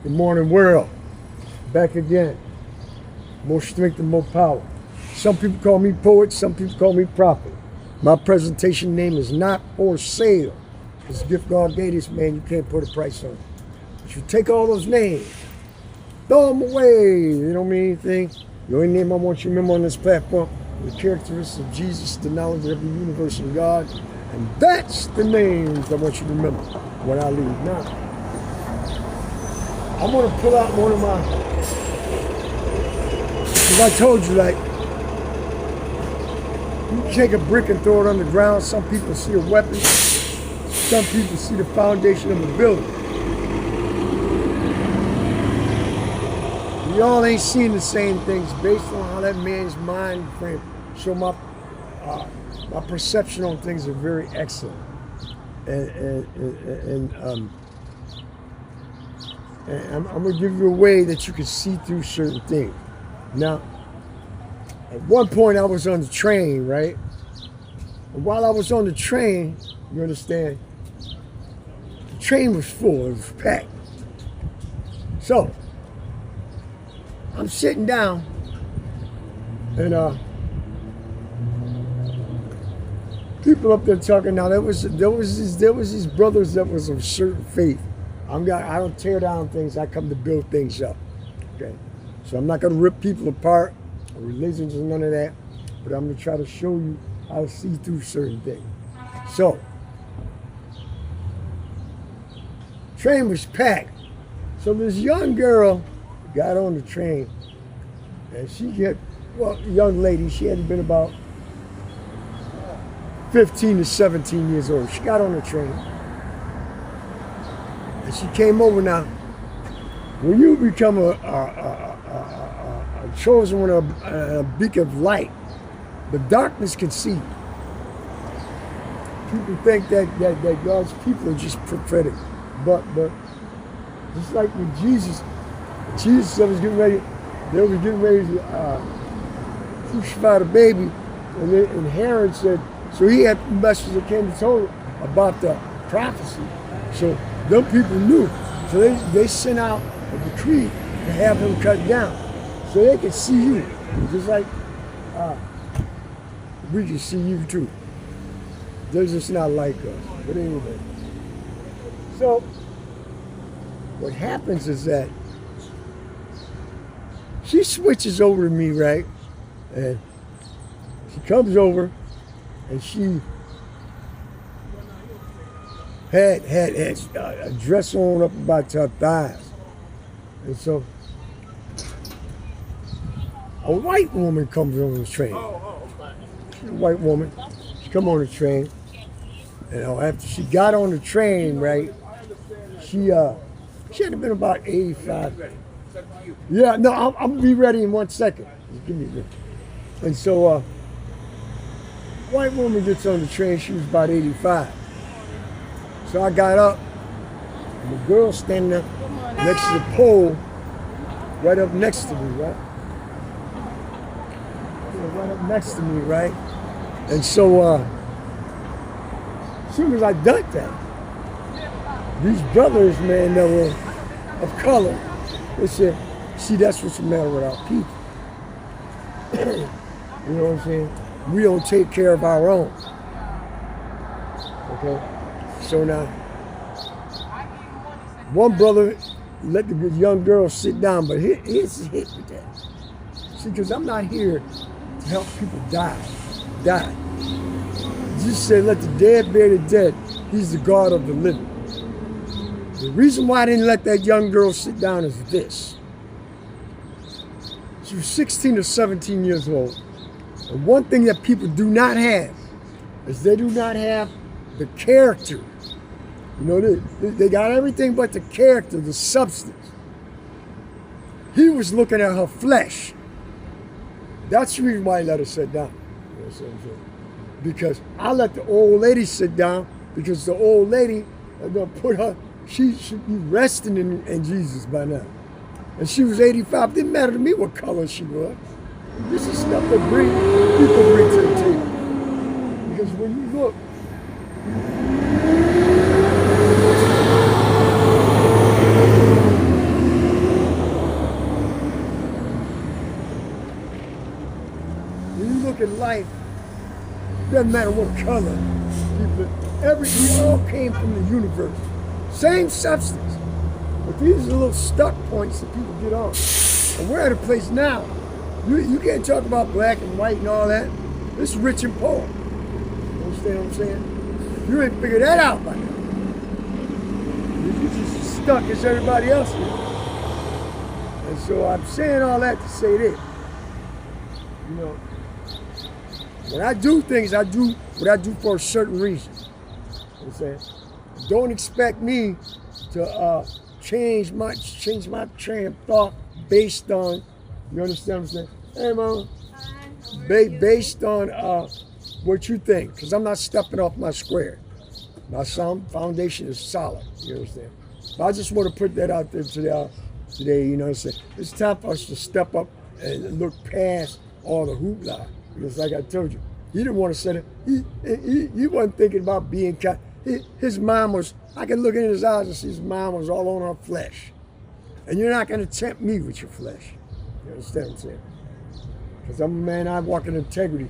Good morning, world. Back again. More strength and more power. Some people call me poet, some people call me prophet. My presentation name is not for sale. It's a gift God gave this man, you can't put a price on it. But you take all those names, throw them away. They don't mean anything. The only name I want you to remember on this platform, the characteristics of Jesus, the knowledge of the universe and God. And that's the names I want you to remember when I leave. Now, I'm going to pull out one of my, because I told you, like, you take a brick and throw it on the ground. Some people see a weapon. Some people see the foundation of a building. We all ain't seeing the same things based on how that man's mind frame. So my perception on things are very excellent. And I'm going to give you a way that you can see through certain things. Now, at one point I was on the train, right? And while I was on the train, you understand, the train was full, it was packed. So, I'm sitting down, and people up there talking. Now there was these brothers that was of a certain faith. I don't tear down things. I come to build things up. Okay, so I'm not gonna rip people apart, or religions or none of that. But I'm gonna try to show you how to see through certain things. So, train was packed. So this young girl got on the train, and young lady, she had been about 15 to 17 years old. She got on the train, and she came over. Now, when you become a chosen one, a beacon of light, the darkness can see. People think that God's people are just prophetic, but just like with Jesus was getting ready, they were getting ready to crucify the baby, and Herod said, so he had messages that came to tell him about the prophecy. So them people knew. So they sent out a decree to have him cut down so they could see you. Just like we can see you too. They're just not like us. But anyway. So what happens is that she switches over to me, right? And she comes over, and she had a dress on up about her thighs. And so a white woman comes on the train. She's a white woman. She come on the train. And after she got on the train, right, she had been about 85. Yeah, no, I'm gonna be ready in 1 second. Just give me a minute. And so, white woman gets on the train. She was about 85. So I got up, and the girl standing up next to the pole, right up next to me, right? Yeah, right up next to me, right? And so, as soon as I done that, these brothers, man, that were of color, they said, see, that's what's the matter with our people. You know what I'm saying? We don't take care of our own. Okay? So now, one brother let the young girl sit down, but here's the hit with that. See, because I'm not here to help people die. Jesus said, let the dead bury the dead. He's the God of the living. The reason why I didn't let that young girl sit down is this. She was 16 or 17 years old. And one thing that people do not have is they do not have the character. You know, they got everything but the character, the substance. He was looking at her flesh. That's the reason why he let her sit down. You know what I'm saying? Because I let the old lady sit down, because the old lady, I'm gonna put her, she should be resting in Jesus by now. And she was 85. It didn't matter to me what color she was. This is stuff that people bring to the table. Because when you look, look at life, doesn't matter what color. We all came from the universe. Same substance. But these are the little stuck points that people get on. And we're at a place now. You can't talk about black and white and all that. It's rich and poor. You understand what I'm saying? You ain't figured that out by now. You're just stuck as everybody else is. And so I'm saying all that to say this. You know, when I do things, I do what I do for a certain reason. You know what I'm saying? Don't expect me to change my train of thought based on, you understand what I'm saying? Hey, mama. Based on what you think, because I'm not stepping off my square. My foundation is solid. You understand? But I just want to put that out there today. You know what I'm saying? It's time for us to step up and look past all the hoopla. Because like I told you, he didn't want to say it. He wasn't thinking about being kind. His mom was, I can look in his eyes and see his mom was all on her flesh. And you're not going to tempt me with your flesh. You understand what I'm saying? Because I'm a man, I walk in integrity.